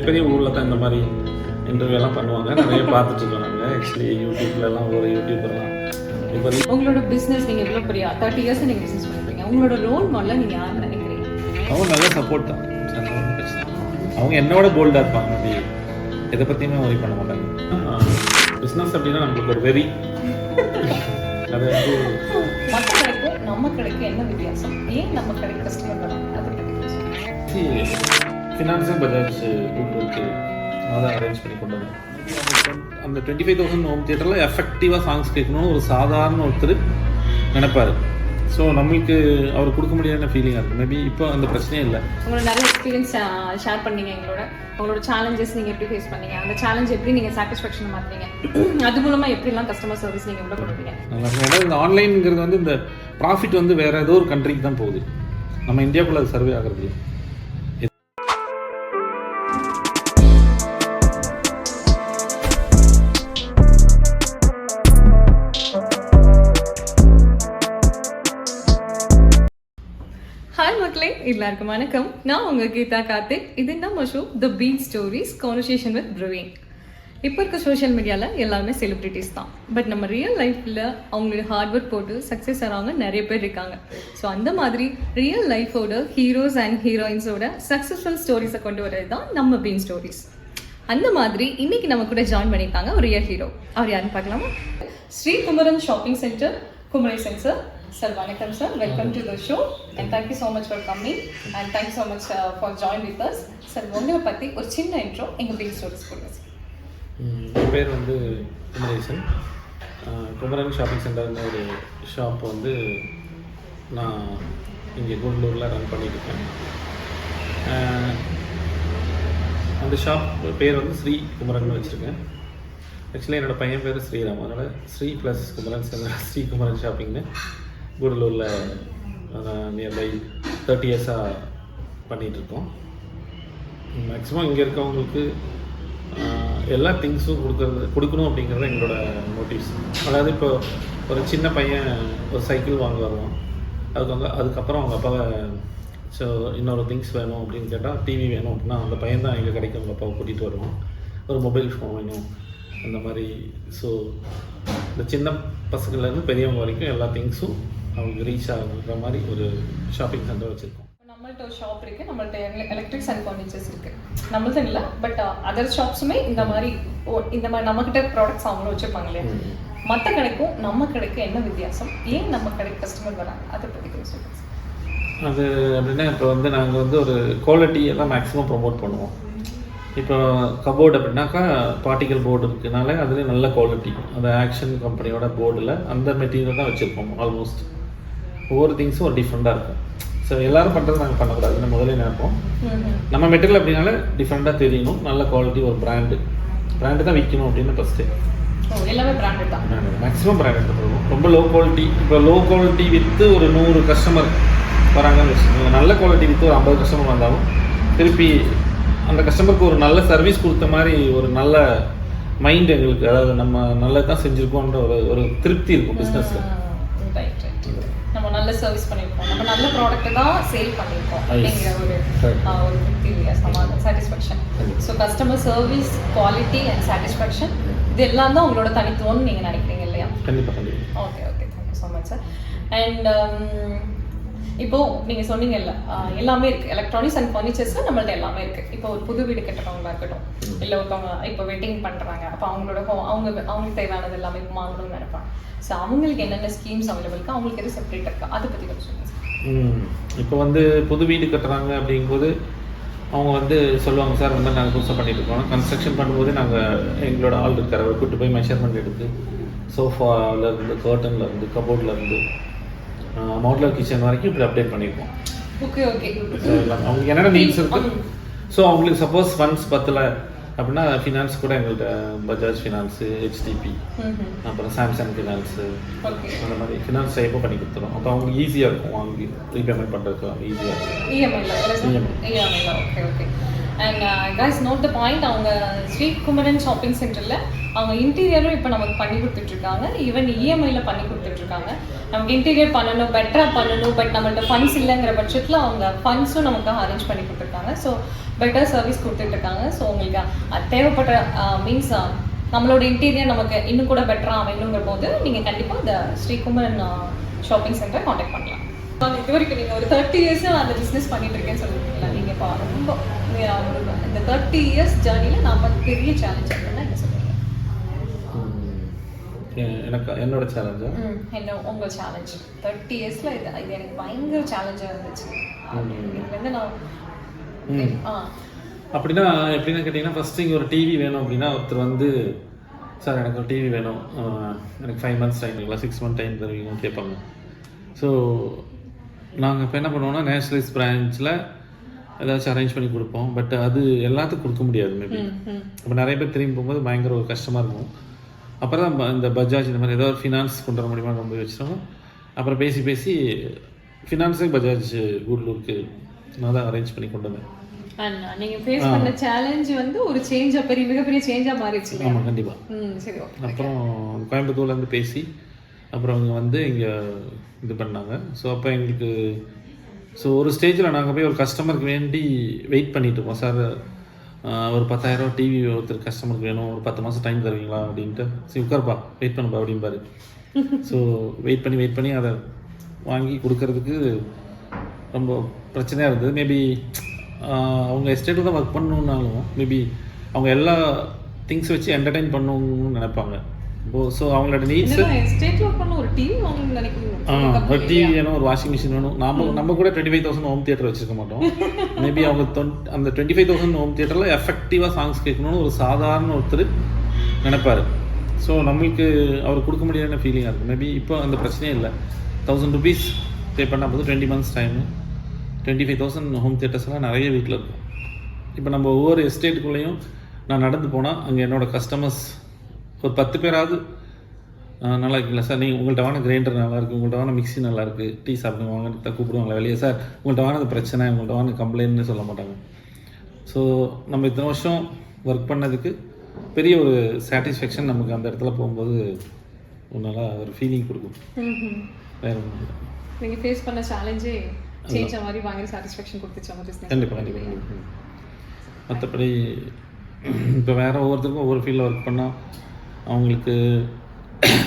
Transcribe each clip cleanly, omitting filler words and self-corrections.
பெரிய ஊரில் தான் இந்த மாதிரி இன்டர்வியூலாம் பண்ணுவாங்க. நிறைய பார்த்துட்டு இருக்கோம் நாங்கள். ஆக்சுவலி யூடியூப்லலாம் ஒரு யூடியூபர்லாம் இப்போ உங்களோட பிஸ்னஸ் நீங்கள் எவ்வளோ பெரிய 30 இயர்ஸ் நீங்கள் பிஸ்னஸ் பண்ணுறீங்க, உங்களோட ரோல் மாடலில் நீங்கள் யார் நினைக்கிறீங்க? அவங்க நல்ல சப்போர்ட் தான். அவங்க என்னோட போல்டாக இருப்பாங்க. அப்படி எதை பற்றியுமே ஒரி பண்ண மாட்டாங்க. பிஸ்னஸ் அப்படின்னா நம்மளுக்கு ஒரு வெறி. அது வந்து மற்ற கடைக்கும் நம்ம கடைக்கு என்ன வித்தியாசம், ஏன் நம்ம கடைக்கு கஸ்டமர் வராங்க, அதை பற்றி ஃபினான்ஸும் பஜாஜ் குரூப் இருக்குது, அதான் அரேஞ்ச் பண்ணி கொண்டு வரோம். அந்த 25,000 ஹோம் தியேட்டரில் எஃபெக்டிவாக சாங்ஸ் கேட்கணும்னு ஒரு சாதாரண ஒருத்தர் நினைப்பார். ஸோ நம்மளுக்கு அவர் கொடுக்க முடியாத ஃபீலிங்காக இருக்குது. மேபி இப்போ அந்த பிரச்சனையே இல்லை. உங்களோட நிறைய எக்ஸ்பீரியன்ஸ் ஷேர் பண்ணீங்க எங்களோட. உங்களோட சேலஞ்சஸ் நீங்கள் எப்படி ஃபேஸ் பண்ணீங்க, அந்த சேலஞ்ச் எப்படி நீங்கள் சாட்டிஸ்ஃபேக்ஷன் மாற்றுறீங்க, அது மூலமாக எப்படிலாம் கஸ்டமர் சர்வீஸ் நீங்கள் எவ்வளோ கொடுப்பீங்க? ஏன்னா இந்த ஆன்லைனுங்கிறது வந்து இந்த ப்ராஃபிட் வந்து வேறு ஏதோ ஒரு கண்ட்ரிக்கு தான் போகுது. நம்ம இந்தியாவுக்குள்ள அது சர்வே ஆகிறது. ஹாய் மக்களே, எல்லாருக்கும் வணக்கம். நான் உங்கள் கீதா கார்த்திக். இது நம்ம show the beat stories conversation with Praveen. இப்போ இருக்க சோஷியல் மீடியாவில் எல்லாருமே செலிப்ரிட்டிஸ் தான். பட் நம்ம ரியல் லைஃப்பில் அவங்களோட ஹார்ட் ஒர்க் போட்டு சக்ஸஸ் ஆகிறவங்க நிறைய பேர் இருக்காங்க. ஸோ அந்த மாதிரி ரியல் லைஃபோட ஹீரோஸ் அண்ட் ஹீரோயின்ஸோட சக்ஸஸ்ஃபுல் ஸ்டோரிஸை கொண்டு வரது தான் நம்ம பீன் ஸ்டோரிஸ். அந்த மாதிரி இன்னைக்கு நம்ம கூட ஜாயின் பண்ணியிருக்காங்க ஒரு ரியல் ஹீரோ. அவர் யாருன்னு பார்க்கலாமா? Shri Kumaran shopping centre, Kumaresan sir. Sir, welcome sir. Welcome to the show and thank you so much for coming and thank you so much for joining with us. Sir, உங்களை பற்றி ஒரு சின்ன இன்ட்ரோ எங்கள் பீட் ஸ்டோரிஸ் கொடுங்க sir. என் பேர் வந்து Kumaresan. Kumaran shopping சென்டர்னு ஒரு shop வந்து நான் இங்கே கூடலூரில் ரன் பண்ணிட்டுருக்கேன். அந்த ஷாப் பேர் வந்து ஸ்ரீ குமரன் வச்சுருக்கேன். ஆக்சுவலி என்னோடய பையன் பேர் ஸ்ரீராம், அதனால் ஸ்ரீ ப்ளஸ் குமரன் ஸ்ரீ குமரன் ஷாப்பிங்னு கூடலூரில் நியர்பை 30 இயர்ஸாக பண்ணிகிட்ருக்கோம். மேக்ஸிமம் இங்கே இருக்கவங்களுக்கு எல்லா திங்ஸும் கொடுக்கணும் அப்படிங்கிறது எங்களோட மோட்டிவ்ஸ். அதாவது இப்போ ஒரு சின்ன பையன் ஒரு சைக்கிள் வாங்க வருவான், அதுக்கப்புறம் அவங்க அப்பாவை ஸோ இன்னொரு திங்ஸ் வேணும் அப்படின்னு கேட்டால், டிவி வேணும் அப்படின்னா அந்த பையன் தான் எங்கள் கடைக்கு அவங்க அப்பாவை கூட்டிகிட்டு வருவான். ஒரு மொபைல் ஃபோன் வேணும் அந்த மாதிரி. ஸோ இந்த சின்ன பசங்கள்லேருந்து பெரியவங்க வரைக்கும் எல்லா திங்ஸும் அவங்களுக்கு ரீச் ஆகுற மாதிரி ஒரு ஷாப்பிங் சென்டர் வச்சுருக்கோம். நம்மள்ட்ட ஒரு ஷாப் இருக்குது, நம்மள்ட்ட எலக்ட்ரிக்ஸ் அண்ட் ஃபர்னிச்சர்ஸ் இருக்குது. நம்மள்ட்ட இல்லை, பட் அதர் ஷாப்ஸுமே இந்த மாதிரி நம்மக்கிட்ட ப்ராடக்ட்ஸ் அவங்களும் வச்சுருப்பாங்க இல்லையா? மற்ற கடைக்கும் நம்ம கடைக்கு என்ன வித்தியாசம், ஏன் நம்ம கடைக்கு கஸ்டமர் வராங்க, அதை பற்றி கொஞ்சம் சொல்லுங்கள். அது அப்படின்னா இப்போ வந்து நாங்கள் வந்து ஒரு குவாலிட்டி எல்லாம் மேக்ஸிமம் ப்ரொமோட் பண்ணுவோம். இப்போ கபோர்டு அப்படின்னாக்கா பார்ட்டிக்கல் போர்டு இருக்குனால அதுலேயும் நல்ல குவாலிட்டி, அந்த ஆக்ஷன் கம்பெனியோட போர்டில் அந்த மெட்டீரியல் தான் வச்சுருப்போம். ஆல்மோஸ்ட் ஒவ்வொரு திங்ஸும் ஒரு டிஃப்ரெண்ட்டாக இருக்கும். ஸோ எல்லோரும் பண்ணுறது நாங்கள் பண்ணக்கூடாதுன்னு முதலே நினைப்போம். நம்ம மெட்டீரியல் அப்படின்னால டிஃப்ரெண்ட்டாக தெரியணும், நல்ல குவாலிட்டி, ஒரு பிராண்டு தான் விற்கணும் அப்படின்னு ஃபஸ்ட்டு. எல்லாமே பிராண்டட் தான், மேக்ஸிமம் பிராண்டட் போடுவோம். ரொம்ப லோ குவாலிட்டி, இப்போ லோ குவாலிட்டி விற்று ஒரு 100 கஸ்டமர் வராங்கன்னு வச்சுக்கோங்க. நல்ல குவாலிட்டி விற்று ஒரு 50 கஸ்டமர் வந்தாலும் திருப்பி அந்த கஸ்டமருக்கு ஒரு நல்ல சர்வீஸ் கொடுத்த மாதிரி ஒரு நல்ல மைண்ட் எங்களுக்கு, அதாவது நம்ம நல்லது தான் செஞ்சுருக்கோன்ற ஒரு திருப்தி இருக்கும் பிஸ்னஸில். நம்ம நல்ல சர்வீஸ் பண்ணியிருக்கோம், நம்ம நல்ல ப்ராடக்ட்டை தான் சேல் பண்ணியிருக்கோம் அப்படிங்கிற ஒரு திருப்தி இல்லையா, satisfaction. So customer service, quality and satisfaction, இது எல்லாம் தான் உங்களோட தனித்துவம்னு நீங்கள் நினைக்கிறீங்க இல்லையா? கண்டிப்பாக. Okay, thank you so much sir. And இப்போது நீங்கள் சொன்னீங்கல்ல, எல்லாமே இருக்குது, எலக்ட்ரானிக்ஸ் அண்ட் ஃபர்னிச்சர்ஸில் நம்மள்ட்ட எல்லாமே இருக்குது. இப்போ ஒரு புது வீடு கட்டுறவங்களா இருக்கட்டும், இல்லை ஒருத்தவங்க இப்போ வெட்டிங் பண்ணுறாங்க, அப்போ அவங்களுக்கு தேவையானது எல்லாமே வாங்கணும்னு நினைப்பாங்க. ஸோ அவங்களுக்கு என்னென்ன ஸ்கீம்ஸ் அவைலபிள் இருக்குது, அவங்களுக்கு எது செப்பரேட் இருக்கா, அதை பற்றி கொஞ்சம் சொல்லுங்கள். இப்போ வந்து புது வீடு கட்டுறாங்க அப்படிங்கும்போது அவங்க வந்து சொல்லுவாங்க, சார் இந்த மாதிரி நாங்கள் புதுசாக பண்ணிட்டு இருக்கோம். கன்ஸ்ட்ரக்ஷன் பண்ணும்போது நாங்கள் எங்களோட ஆள் இருக்கிற கூப்பிட்டு போய் மெஷர்மெண்ட் எடுத்து சோஃபாவிலேருந்து, கர்ட்டன்லேருந்து, கபோர்ட்லேருந்து, மாடுலர் கிச்சன் வரைக்கும் இப்படி அப்டேட் பண்ணியிருக்கோம். ஓகே. அவங்களுக்கு என்னென்ன நீட்ஸ் இருக்குது. ஸோ அவங்களுக்கு சப்போஸ் ஃபண்ட்ஸ் பத்தலை அப்படின்னா ஃபினான்ஸ் கூட எங்கள்கிட்ட பஜாஜ் ஃபினான்ஸு, ஹெச்டிபி, அப்புறம் சாம்சங் ஃபினான்ஸு, அந்த மாதிரி ஃபினான்ஸ் டைப்பாக பண்ணி கொடுத்துரும். அப்போ அவங்களுக்கு ஈஸியாக இருக்கும், வாங்கி ரீபேமெண்ட் பண்ணுறதுக்கு அவங்க ஈஸியாக இருக்கும். இஎம்ஐல. Okay. And guys note the point, அவங்க ஸ்ரீ குமரன் ஷாப்பிங் சென்டரில் அவங்க இன்டீரியரும் இப்போ நமக்கு பண்ணி கொடுத்துட்ருக்காங்க, ஈவன் இஎம்ஐயில் பண்ணி கொடுத்துட்ருக்காங்க. நமக்கு இன்டீரியர் பண்ணணும், பெட்டராக பண்ணணும், பட் நம்மள்ட்ட ஃபண்ட்ஸ் இல்லைங்கிற பட்சத்தில் அவங்க ஃபண்ட்ஸும் நமக்காக அரேஞ்ச் பண்ணி கொடுத்துருக்காங்க. ஸோ பெட்டர் சர்வீஸ் கொடுத்துட்ருக்காங்க. ஸோ உங்களுக்கு தேவைப்பட்ட மீன்ஸ் நம்மளோட இன்டீரியர் நமக்கு இன்னும் கூட பெட்டராக அமையணுங்கிற போது நீங்கள் கண்டிப்பாக இந்த ஸ்ரீகுமரன் ஷாப்பிங் சென்டரை காண்டாக்ட் பண்ணலாம். இது வரைக்கும் நீங்கள் ஒரு 30 இயர்ஸாக அந்த பிஸ்னஸ் பண்ணிட்டு இருக்கேன்னு சொல்லியிருக்கீங்களா? நீங்கள் இப்போ ரொம்ப இந்த 30 இயர்ஸ் ஜேர்னியில் நான் பெரிய சேலஞ்ச் அப்படின்னா என்ன சொல்லுவீங்க? எனக்கு என்னோட சேலஞ்சா என்ன உங்கள் சேலஞ்ச் 30 இயர்ஸில் இது எனக்கு பயங்கர சேலஞ்சாக இருந்துச்சு. இதுலேருந்து நான் அப்படின்னா எப்படின்னு கேட்டிங்கன்னா, ஃபஸ்ட்டு இங்கே ஒரு டிவி வேணும் அப்படின்னா ஒருத்தர் வந்து சார் எனக்கு ஒரு டிவி வேணும், எனக்கு 5 months டைம் இல்லை 6 months டைம் தருவீங்கன்னு கேட்பாங்க. ஸோ நாங்கள் இப்போ என்ன பண்ணுவோம்னா நேஷ்னலைஸ் பிரான்ச்சில் ஏதாச்சும் அரேஞ்ச் பண்ணி கொடுப்போம். பட் அது எல்லாத்துக்கும் கொடுக்க முடியாது மேபி. அப்போ நிறைய பேர் திரும்பி போகும்போது பயங்கர ஒரு கஷ்டமாக இருக்கும். அப்புறம் தான் இந்த பஜாஜ் இந்த மாதிரி ஏதோ ஒரு ஃபினான்ஸ் கொண்டு வர முடியுமா ரொம்ப வச்சிட்டோம். அப்புறம் பேசி ஃபினான்ஸுக்கு பஜாஜ் கூடலூருக்கு நான் தான் அரேஞ்ச் பண்ணி கொண்டு வந்தேன். நீங்கள் ஃபேஸ் பண்ண சேலஞ்ச் வந்து ஒரு சேஞ்சாக மிகப்பெரிய சேஞ்சாக மாறிடுச்சு. ஆமாம் கண்டிப்பாக. சரி. அப்புறம் கோயம்புத்தூர்லேருந்து பேசி அப்புறம் அவங்க வந்து இங்கே இது பண்ணாங்க. ஸோ அப்போ எங்களுக்கு ஒரு ஸ்டேஜில் நாங்கள் போய் ஒரு கஸ்டமருக்கு வேண்டி வெயிட் பண்ணிகிட்டு இருக்கோம். சார் ஒரு 10,000 டிவி ஒருத்தர் கஸ்டமருக்கு வேணும், ஒரு 10 மாதம் டைம் தருவீங்களா அப்படின்ட்டு. சரி உட்கார்ப்பா வெயிட் பண்ணுப்பா அப்படின்பாரு. ஸோ வெயிட் பண்ணி அதை வாங்கி கொடுக்கறதுக்கு ரொம்ப பிரச்சனையாக இருந்தது. மேபி அவங்க எஸ்டேட்டில் தான் ஒர்க் பண்ணணுன்னாலும் மேபி அவங்க எல்லா திங்ஸ் வச்சு என்டர்டெயின் பண்ணணும்னு நினைப்பாங்க. ஸோ அவங்களோட நீட்ஸ் ஒரு டிவி வேணும், ஒரு வாஷிங் மிஷின் வேணும். நம்ம கூட 25,000 ஹோம் தியேட்டர் வச்சுருக்க மாட்டோம். மேபி அவங்க அந்த 25,000 ஹோம் தியேட்டரில் எஃபெக்டிவாக சாங்ஸ் கேட்கணும்னு ஒரு சாதாரண ஒருத்தர் நினைப்பார். ஸோ நம்மளுக்கு அவர் கொடுக்க முடியாத ஃபீலிங்காக இருக்குது. மேபி இப்போ அந்த பிரச்சனையே இல்லை. 1000 rupees பே பண்ணால் போது 20 months டைமு 25,000 ஹோம் தியேட்டர்ஸ்லாம் நிறைய வீட்டில் இருக்கும். இப்போ நம்ம ஒவ்வொரு எஸ்டேட்டுக்குள்ளேயும் நான் நடந்து போனால் அங்கே என்னோடய கஸ்டமர்ஸ் ஒரு 10 பேராவது நல்லா இருக்குல்ல சார், நீங்கள் உங்கள்கிட்ட வாங்கின கிரைண்டர் நல்லாயிருக்கு, உங்கள்கிட்ட வாங்கின மிக்ஸி நல்லாயிருக்கு, டீ சாப்பிடுங்க வாங்க கூப்பிடுவாங்களா வெளியே, சார் உங்கள்கிட்ட வாங்கினது பிரச்சனை, உங்கள்கிட்ட வாங்கின கம்ப்ளைண்ட்னு சொல்ல மாட்டாங்க. ஸோ நம்ம இத்தனை வருஷம் ஒர்க் பண்ணதுக்கு பெரிய ஒரு சாட்டிஸ்ஃபேக்ஷன் நமக்கு அந்த இடத்துல போகும்போது ஒரு நல்லா ஒரு ஃபீலிங் கொடுக்கும். வேறு ஒன்றும் இல்லை. நீங்கள் ஃபேஸ் பண்ண சேலஞ்சே சேஞ்ச் மாதிரி பயங்கர சாட்டிஸ்ஃபேக்ஷன் கொடுத்துச்சு அவங்க பிஸ்னஸ். கண்டிப்பாக. மற்றபடி இப்போ வேறு ஒவ்வொருத்தருக்கும் ஒவ்வொரு ஃபீல்டில் ஒர்க் பண்ணால் அவங்களுக்கு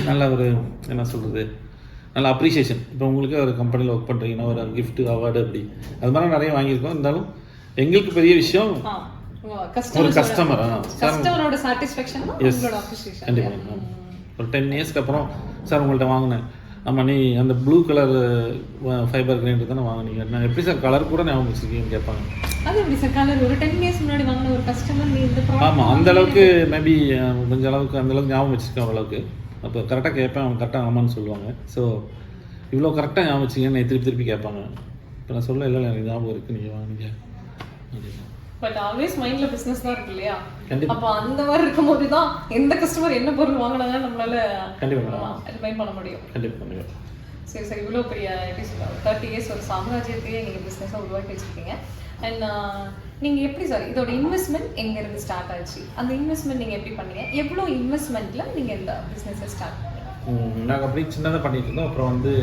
நல்ல ஒரு என்ன சொல்கிறது நல்ல அப்ரிஷியேஷன். இப்போ உங்களுக்கு ஒரு கம்பெனியில் ஒர்க் பண்ணுறீங்கன்னா ஒரு கிஃப்ட்டு அவார்டு அப்படி அது மாதிரி நிறைய வாங்கியிருக்கோம். இருந்தாலும் எங்களுக்கு பெரிய விஷயம் ஒரு கஸ்டமரோட சாட்டிஸ்ஃபேக்ஷன். கண்டிப்பாக. ஒரு 10 yearsக்கு அப்புறம் சார் உங்கள்கிட்ட வாங்கினேன், ஆமாம் நீ அந்த ப்ளூ கலர் ஃபைபர் கிரைண்டர் தானே வாங்கினீங்க, நான் எப்படி சார் கலர் கூட ஞாபகம் வச்சுருக்கீங்கன்னு கேட்பாங்க. அது எப்படி சார் கலர் ஒரு 10 years முன்னாடி வாங்கின ஒரு கஸ்டமர் நீ இந்த ஆமாம் அந்தளவுக்கு மேபி கொஞ்சம் அளவுக்கு அந்தளவுக்கு ஞாபகம் வச்சுருக்கேன் ஓரளவுக்கு. அப்போ கரெக்டாக கேட்பேன், அவங்க கரெக்டாக ஆமான்னு சொல்லுவாங்க. ஸோ இவ்வளோ கரெக்டாக ஞாபகம் வச்சுக்கன்னு திருப்பி கேட்பாங்க. இப்போ நான் சொல்ல இல்லை எனக்கு ஞாபகம் இருக்குது நீங்கள் வாங்கினீங்க. பட் ஆல்வேஸ் மைண்ட்ல பிசினஸ் தான் இருக்கு இல்லையா? அப்போ அந்த மாதிரி இருக்கும்போது தான் எந்த கஸ்டமர் என்ன பொருள் வாங்கினாங்க நம்மளால ரிமைண்ட் பண்ண முடியும். கண்டிப்பாக. சரி இவ்வளோ பெரிய 30 years ஒரு சாம்ராஜ்யத்தையே நீங்கள் பிஸ்னஸாக உருவாக்கி வச்சுருக்கீங்க. அண்ட் நீங்கள் எப்படி சார் இதோட இன்வெஸ்ட்மெண்ட் எங்கேருந்து ஸ்டார்ட் ஆச்சு? அந்த இன்வெஸ்ட்மெண்ட் நீங்கள் எப்படி பண்ணீங்க? எவ்வளோ இன்வெஸ்ட்மெண்ட்டில் நீங்கள் இந்த பிஸ்னஸை ஸ்டார்ட் பண்ணீங்க? நாங்கள் அப்படி சின்னதாக பண்ணிட்டு இருந்தோம். அப்புறம் வந்து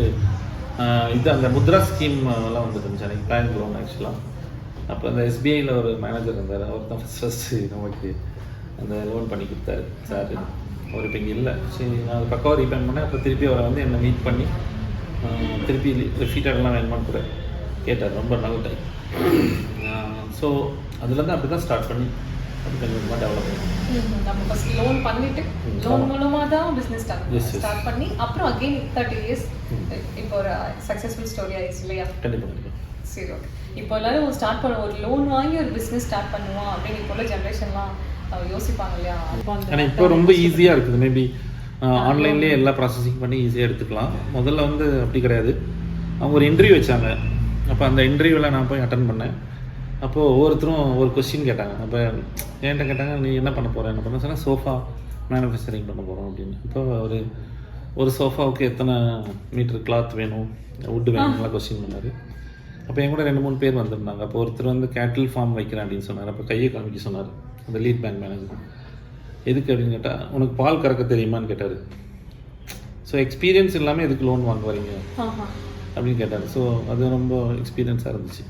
இது அந்த முத்ரா ஸ்கீம் எல்லாம் வந்துருந்துச்சு எனக்கு பேங்க் லோன் ஆக்சுவலாக. அப்போ அந்த எஸ்பிஐயில் ஒரு மேனேஜர் இருந்தார், அவர் தான் ஃபஸ்ட்டு நமக்கு அந்த லோன் பண்ணி கொடுத்தாரு சார். அவர் இப்போ இங்கே இல்லை. சரி நான் அது பக்காவாக ரீபேண்ட் பண்ணேன். அப்புறம் திருப்பி அவரை வந்து என்னை மீட் பண்ணி திருப்பி ரிஃபீட்டர்லாம் வேணுமான்னு கூட கேட்டார். ரொம்ப நல்ல டைம். ஸோ அதுலேருந்து அப்படி தான் ஸ்டார்ட் பண்ணி அது கொஞ்சமாக டெவலப் பண்ணி நம்ம ஃபஸ்ட் லோன் பண்ணிவிட்டு லோன் மூலமாக தான் பிஸ்னஸ் ஸ்டார்ட் பண்ணி அப்புறம் அகெயின் 30 years இப்போ ஒரு சக்ஸஸ்ஃபுல் ஸ்டோரி ஆயிடுச்சு இல்லையா? கண்டிப்பாக. சரி ஓகே. இப்போ எல்லாரும் ஸ்டார்ட் பண்ண ஒரு லோன் வாங்கி ஒரு பிஸ்னஸ் ஸ்டார்ட் பண்ணுவோம் அப்படின்னு இப்போ உள்ள ஜென்ரேஷன்லாம் யோசிப்பாங்க இல்லையா? ஆனால் இப்போ ரொம்ப ஈஸியாக இருக்குது. மேபி ஆன்லைன்லேயே எல்லா ப்ராசஸிங் பண்ணி ஈஸியாக எடுத்துக்கலாம். முதல்ல வந்து அப்படி கிடையாது. அவங்க ஒரு இன்டர்வியூ வச்சாங்க. அப்போ அந்த இன்டர்வியூவில் நான் போய் அட்டன் பண்ணேன். அப்போது ஒவ்வொருத்தரும் ஒரு கொஸ்டின் கேட்டாங்க. அப்போ என்கிட்ட கேட்டாங்க நீ என்ன பண்ண போகிற, என்ன பண்ண சொன்னால் சோஃபா மேனுஃபேக்சரிங் பண்ண போகிறோம் அப்படின்னு. இப்போ ஒரு சோஃபாவுக்கு எத்தனை மீட்டர் கிளாத் வேணும், வுட்டு வேணும்லாம் கொஸ்டின் பண்ணார். அப்போ என் கூட 2-3 பேர் வந்திருந்தாங்க. அப்போ ஒருத்தர் வந்து கேட்டில் ஃபார்ம் வைக்கிறேன் அப்படின்னு சொன்னார். அப்போ கையை காமிக்க சொன்னார் அந்த லீட் பேங்க் மேனேஜர். எதுக்கு அப்படின்னு கேட்டால் உனக்கு பால் கறக்க தெரியுமான்னு கேட்டார். ஸோ எக்ஸ்பீரியன்ஸ் இல்லாமல் எதுக்கு லோன் வாங்க வரீங்க அப்படின்னு கேட்டார். ஸோ அது ரொம்ப எக்ஸ்பீரியன்ஸாக இருந்துச்சு.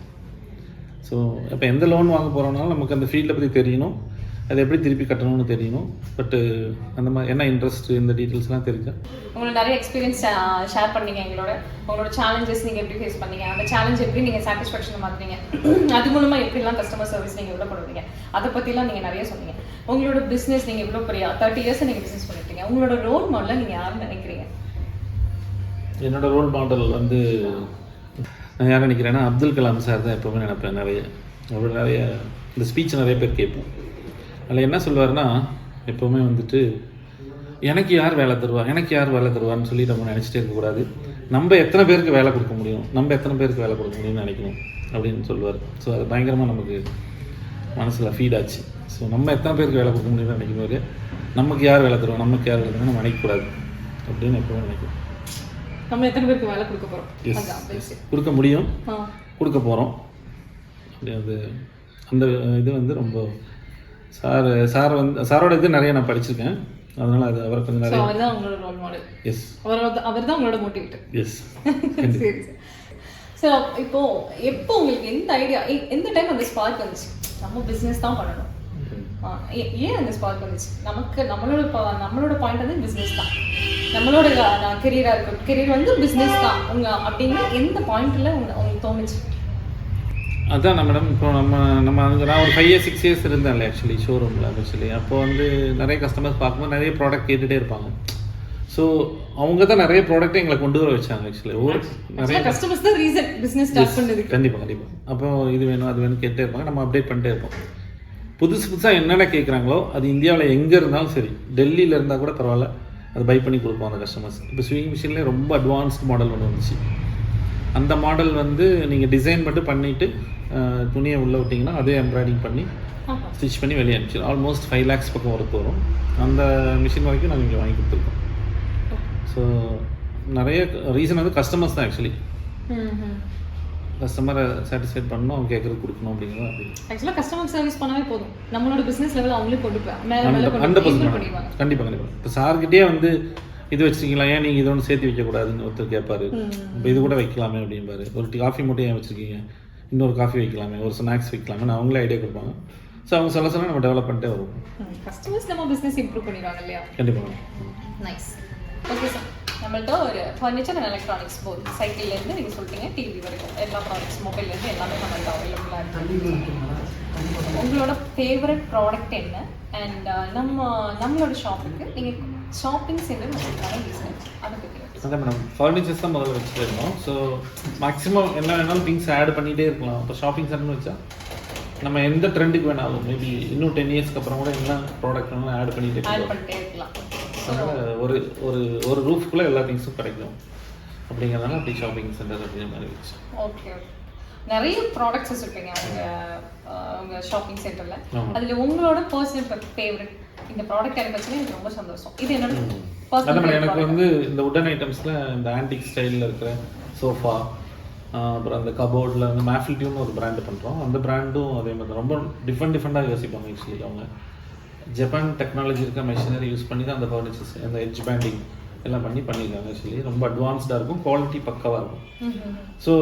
ஸோ இப்போ எந்த லோன் வாங்க போகிறோம்னாலும் நமக்கு அந்த ஃபீல்டை பற்றி தெரியணும், அதை எப்படி திருப்பி கட்டணும்னு தெரியணும். பட்டு அந்த மாதிரி என்ன இன்ட்ரெஸ்ட் இந்த டீட்டெயில்ஸ்லாம் தெரிஞ்சா உங்களோட நிறைய எக்ஸ்பீரியன்ஸ் ஷேர் பண்ணீங்க எங்களோட. உங்களோட சேலஞ்சஸ் நீங்கள் எப்படி ஃபேஸ் பண்ணீங்க, அந்த சேலஞ்ச் எப்படி நீங்கள் சாட்டிஸ்ஃபேக்ஷன் மாற்றுறீங்க, அது மூலமாக எப்படிலாம் கஸ்டமர் சர்வீஸ் நீங்கள் எவ்வளோ பண்ணுவீங்க, அதை பற்றிலாம் நீங்கள் நிறைய சொன்னீங்க. உங்களோட பிஸ்னஸ் நீங்கள் இவ்வளோ பெரிய 30 இயர்ஸ் நீங்கள் பிஸ்னஸ் பண்ணிட்டீங்க. உங்களோட ரோல் மாடலில் நீங்கள் யாருன்னு நினைக்கிறீங்க? என்னோட ரோல் மாடல் வந்து நான் யாரை நினைக்கிறேன்னா அப்துல் கலாம் சார் தான் எப்போவுமே நினைப்பேன். நிறைய இந்த ஸ்பீச் நிறைய பேர் கேட்போம். அதில் என்ன சொல்லுவார்னா, எப்போவுமே வந்துட்டு எனக்கு யார் வேலை தருவான்னு சொல்லி நம்ம நினச்சிட்டே இருக்கக்கூடாது. நம்ம எத்தனை பேருக்கு வேலை கொடுக்க முடியும், நினைக்கணும் அப்படின்னு சொல்லுவார். ஸோ அது பயங்கரமாக நமக்கு மனசில் ஃபீட் ஆச்சு. ஸோ நம்ம எத்தனை பேருக்கு வேலை கொடுக்க முடியும்னு நினைக்கணும், நமக்கு யார் வேலை தருவோம் நம்ம நினைக்கக்கூடாது அப்படின்னு எப்போவுமே நினைக்கிறோம். நம்ம எத்தனை பேருக்கு வேலை கொடுக்க போகிறோம், கொடுக்க முடியும், கொடுக்க போகிறோம். அப்படி அந்த இது வந்து ரொம்ப சாரோட இது நிறைய நான் படிச்சிருக்கேன். அதனால அது அவர் கொஞ்சம் நிறைய அவர் தான் உங்களோட ரோல் மாடல். எஸ், அவர் தான் உங்களோட மோட்டிவேட்டர். எஸ். சரி. ஸோ இப்போ எப்போ உங்களுக்கு எந்த ஐடியா, எந்த டைம் அந்த ஸ்பார்க் வந்துச்சு நம்ம பிஸ்னஸ் தான் பண்ணணும்? ஏன் அந்த ஸ்பார்க் வந்துச்சு? நம்மளோட பாயிண்ட் வந்து பிஸ்னஸ் தான், நம்மளோட கெரியராக இருக்கட்டும், கெரியர் வந்து பிஸ்னஸ் தான் அப்படின்னு எந்த பாயிண்ட்ல உங்களுக்கு தோணுச்சு? அதான் மேடம், இப்போ நம்ம அங்கே நான் ஒரு 5 years 6 years இருந்தேன்ல ஆக்சுவலி ஷோரூமில். அப்போ வந்து நிறைய கஸ்டமர்ஸ் பார்க்கும்போது நிறைய ப்ராடக்ட் கேட்டுகிட்டே இருப்பாங்க. ஸோ அவங்க தான் நிறைய ப்ராடக்ட்டை எங்களை கொண்டு வர வச்சாங்க ஆக்சுவலி. நிறைய கஸ்டமர்ஸ் தான் ரீசன் பிஸ்னஸ் ஸ்டார்ட் பண்ணது. கண்டிப்பாக. அப்போ இது வேணும் அது வேணும் கேட்டே இருப்பாங்க, நம்ம அப்டேட் பண்ணிட்டே இருப்போம். புதுசாக என்னென்ன கேட்குறாங்களோ அது இந்தியாவில் எங்கே இருந்தாலும் சரி, டெல்லியில் இருந்தால் கூட பரவாயில்ல, அது பை பண்ணி கொடுப்போம் அந்த கஸ்டமர்ஸ். இப்போ ஸ்விங் மிஷின்லேயே ரொம்ப அட்வான்ஸ்டு மாடல் ஒன்று வந்துச்சு. அந்த மாடல் வந்து நீங்கள் டிசைன் மட்டும் பண்ணிவிட்டு துணியை உள்ளே விட்டிங்கன்னா அதே எம்ப்ராய்டிங் பண்ணி ஸ்டிச் பண்ணி வெளியே அனுப்பிச்சு ஆல்மோஸ்ட் 5 lakhs பக்கம் வரும். அந்த மிஷின் வரைக்கும் நாங்கள் இங்கே வாங்கி கொடுத்துருக்கோம். ஸோ நிறைய ரீசன் வந்து கஸ்டமர்ஸ் தான் ஆக்சுவலி. கஸ்டமரை சாட்டிஸ்ஃபைட் பண்ணணும், அவங்க கேட்குறது கொடுக்கணும் அப்படிங்கிறது. அப்படி ஆக்சுவலாக கஸ்டமர் சர்வீஸ் பண்ணாவே போதும், நம்மளோட பிஸ்னஸ் லெவல் அவங்களே கொண்டு போய் 100%. கண்டிப்பாக. இப்போ சார்கிட்டே வந்து இது வச்சுருக்கீங்களா, ஏன் நீங்கள் இது ஒன்று சேர்த்து வைக்கக்கூடாதுன்னு ஒருத்தர் கேட்பாரு. இப்போ இது கூட வைக்கலாமே அப்படிம்பாரு. ஒரு காஃபி மட்டும் ஏன் வச்சுருக்கீங்க, இன்னொரு காஃபி வைக்கலாமே, ஒரு ஸ்நாக்ஸ் வைக்கலாமே, அவங்களே ஐடியா கொடுப்பாங்க. ஸோ அவங்க சொல்ல நம்ம டெவலப் பண்ணிட்டே வருவோம். கஸ்டமர்ஸ் நம்ம பிஸ்னஸ் இம்ப்ரூவ் பண்ணிடுவாங்க இல்லையா? கண்டிப்பாக. நைஸ். ஓகே சார், நம்மள்ட்ட ஒரு ஃபர்னிச்சர் அண்ட் எலக்ட்ரானிக்ஸ் போர்ட், சைக்கிள்லேருந்து நீங்கள் சொல்லிட்டீங்க டிவி வரைக்கும் எல்லா ப்ராடக்ட்ஸ், மொபைல்லேருந்து எல்லாமே நம்மள்ட்ட அவைலபிளாக இருக்குது. உங்களோட ஃபேவரட் ப்ராடக்ட் என்ன? அண்ட் நம்மளோட ஷாப்புக்கு நீங்கள் ஷாப்பிங் சென்டர் வச்சுருக்காங்க ரீசன், அதை பற்றி. அதான் மேடம், ஃபர்னிச்சர்ஸ் தான் முதல்ல வச்சுட்டு இருந்தோம். ஸோ மேக்ஸிமம் என்ன வேணாலும் திங்ஸ் ஆட் பண்ணிகிட்டே இருக்கலாம். இப்போ ஷாப்பிங் சென்டர்னு வச்சா நம்ம எந்த ட்ரெண்டுக்கு வேணாலும் மேபி இன்னும் 10 years அப்புறம் கூட என்ன ப்ராடக்ட் வேணாலும் ஆட் பண்ணிகிட்டே இருக்கலாம். அதனால் ஒரு ரூஃப்குள்ளே எல்லா திங்ஸும் கிடைக்கும் அப்படிங்கிறதுனால அப்படி ஷாப்பிங் சென்டர் அப்படிங்கிற மாதிரி வச்சு. ஓகே. நிறைய ப்ராடக்ட்ஸ் வச்சுருக்கீங்க உங்கள் ஷாப்பிங் சென்டரில். அதில் உங்களோட பர்சனல் ஃபேவரட் இந்த ப்ராடக்ட் எனக்கு வச்சுன்னா எனக்கு ரொம்ப சந்தோஷம், இது என்னோட பர்சனல். எனக்கு வந்து இந்த உட்டன் ஐட்டம்ஸில் இந்த ஆன்டிக் ஸ்டைலில் இருக்கிற சோஃபா, அப்புறம் அந்த கபோர்டில் வந்து மேஃபில்டியூன்னு ஒரு பிராண்டு பண்ணுறோம். அந்த பிராண்டும் அதே மாதிரி ரொம்ப டிஃப்ரெண்ட்டாக யோசிப்பாங்க ஆக்சுவலி. அவங்க ஜப்பான் டெக்னாலஜி இருக்க மெஷினரி யூஸ் பண்ணி தான் அந்த ஃபர்னிச்சர்ஸ், அந்த எட்ஜ் பேண்டிங் எல்லாம் பண்ணியிருக்காங்க ஆக்சுவலி. ரொம்ப அட்வான்ஸ்டாக இருக்கும், குவாலிட்டி பக்காவாக இருக்கும். ஸோ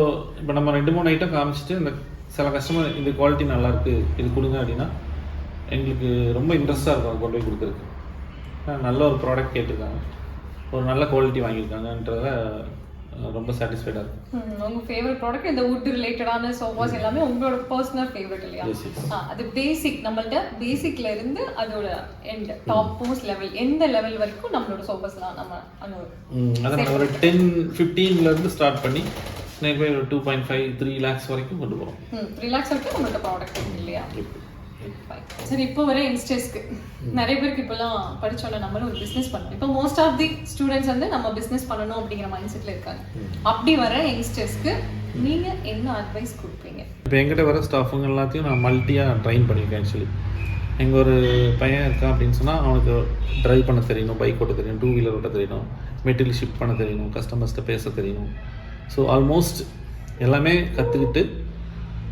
இப்போ நம்ம 2-3 ஐட்டம் காமிச்சிட்டு இந்த சில கஸ்டமர் இந்த குவாலிட்டி நல்லாயிருக்கு இது கொடுங்க அப்படின்னா எங்களுக்கு ரொம்ப இன்ட்ரெஸ்ட்டாக இருக்கும் அது கொண்டு போய் கொடுக்குறதுக்கு. நல்ல ஒரு ப்ராடக்ட் கேட்டிருக்காங்க, ஒரு நல்ல குவாலிட்டி வாங்கியிருக்காங்கன்றத ரொம்ப சாட்டிஸ்ஃபைடாக இருக்கும். உங்கள் ஃபேவரட் ப்ராடக்ட் இந்த வுட் ரிலேட்டடான சோஃபாஸ் எல்லாமே உங்களோட பர்சனல் ஃபேவரட் இல்லையா? அது பேசிக், நம்மள்ட்ட பேசிக்ல இருந்து அதோட எண்ட் டாப் மோஸ்ட் லெவல் எந்த லெவல் வரைக்கும் நம்மளோட சோஃபாஸ்லாம் நம்ம அதான் ஒரு 10-15ல இருந்து ஸ்டார்ட் பண்ணி நியர்பை ஒரு 2.5-3 lakhs வரைக்கும் கொண்டு போகிறோம். 3 lakhs வரைக்கும் நம்மள்ட்ட ப்ராடக்ட் இருக்கு இல்லையா? சரி, இப்போ வர யங்ஸ்டர்ஸ்க்கு நிறைய பேருக்கு இப்போலாம் படிச்சோன்னா நம்மளும் ஒரு பிஸ்னஸ் பண்ணணும். இப்போ மோஸ்ட் ஆஃப் தி ஸ்டூடெண்ட்ஸ் வந்து நம்ம பிஸ்னஸ் பண்ணணும் அப்படிங்கிற மைண்ட் செட்டில் இருக்காங்க. அப்படி வர யங்ஸ்டர்ஸ்க்கு நீங்கள் என்ன அட்வைஸ் கொடுப்பீங்க? இப்போ எங்கிட்ட வர ஸ்டாஃபுங்க எல்லாத்தையும் நான் மல்டியாக ட்ரைன் பண்ணியிருக்கேன் ஆக்சுவலி. எங்கள் ஒரு பையன் இருக்கான் அப்படின்னு சொன்னால் அவனுக்கு ட்ரைவ் பண்ண தெரியணும், பைக் ஓட்ட தெரியணும், 2-wheeler ஓட்ட தெரியணும், மெட்டீரியல் ஷிப் பண்ண தெரியணும், கஸ்டமர்ஸ்கிட்ட பேச தெரியணும். ஸோ ஆல்மோஸ்ட் எல்லாமே கற்றுக்கிட்டு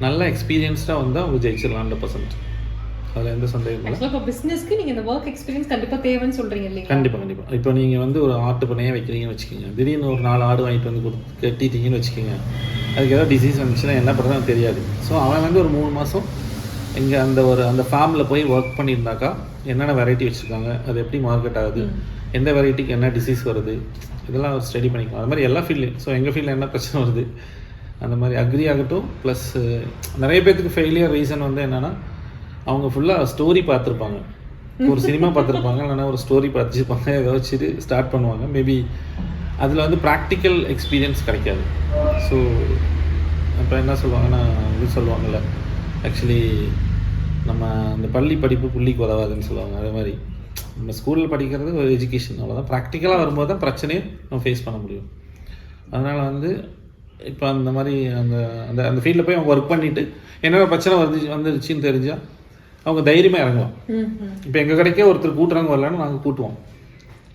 நல்ல எக்ஸ்பீரியன்ஸ்டாக வந்தால் அவங்க ஜெயிச்சிடலாம் 100%. அதில் எந்த சந்தேகம் இல்லை. இப்போ பிஸ்னஸ்க்கு நீங்கள் இந்த ஒர்க் எக்ஸ்பீரியன்ஸ் கண்டிப்பாக தேவைன்னு சொல்கிறீங்க இல்லையா? கண்டிப்பாக. இப்போ நீங்கள் வந்து ஒரு ஆட்டு பண்ணையே வைக்கிறீங்கன்னு வச்சுக்கோங்க, திடீர்னு ஒரு 4 ஆடு வாங்கிட்டு வந்து கட்டிட்டீங்கன்னு வச்சுக்கோங்க, அதுக்கு ஏதாவது டிசீஸ் வந்துச்சுன்னா என்ன பண்ணுறதுன்னு தெரியாது. ஸோ அவன் வந்து ஒரு 3 மாதம் இங்கே அந்த ஃபார்மில் போய் ஒர்க் பண்ணியிருந்தாக்கா என்னென்ன வெரைட்டி வச்சுருக்காங்க, அது எப்படி மார்க்கெட் ஆகுது, எந்த வெரைட்டிக்கு என்ன டிசீஸ் வருது, இதெல்லாம் அவர் ஸ்டடி பண்ணிக்கலாம். அது மாதிரி எல்லா ஃபீல்ட்லையும். ஸோ எங்கள் ஃபீல்டில் என்ன பிரச்சனை வருது அந்த மாதிரி அக்ரி ஆகட்டும். ப்ளஸ் நிறைய பேர்த்துக்கு ஃபெயிலியர் ரீசன் வந்து என்னென்னா அவங்க ஃபுல்லாக ஸ்டோரி பார்த்துருப்பாங்க, ஒரு சினிமா பார்த்துருப்பாங்க, இல்லைன்னா ஒரு ஸ்டோரி பார்த்துருப்பாங்க, ஏதோ வச்சுட்டு ஸ்டார்ட் பண்ணுவாங்க. மேபி அதில் வந்து ப்ராக்டிக்கல் எக்ஸ்பீரியன்ஸ் கிடைக்காது. ஸோ இப்போ என்ன சொல்லுவாங்கன்னா இது சொல்லுவாங்கள்ல, ஆக்சுவலி நம்ம அந்த பள்ளி படிப்பு புள்ளிக்கு உதவாதுன்னு சொல்லுவாங்க. அதே மாதிரி நம்ம ஸ்கூலில் படிக்கிறது ஒரு எஜுகேஷன், அவ்வளோதான். ப்ராக்டிக்கலாக வரும்போது தான் பிரச்சனையை நம்ம ஃபேஸ் பண்ண முடியும். அதனால் வந்து இப்போ அந்த மாதிரி அந்த அந்த அந்த ஃபீல்டில் போய் அவங்க ஒர்க் பண்ணிவிட்டு என்னென்ன பிரச்சனை வந்துருச்சுன்னு தெரிஞ்சால் அவங்க தைரியமாக இறங்குவோம். இப்போ எங்கள் கடைக்கே ஒருத்தர் கூட்டுறாங்க வரலன்னு நாங்கள் கூட்டுவோம்,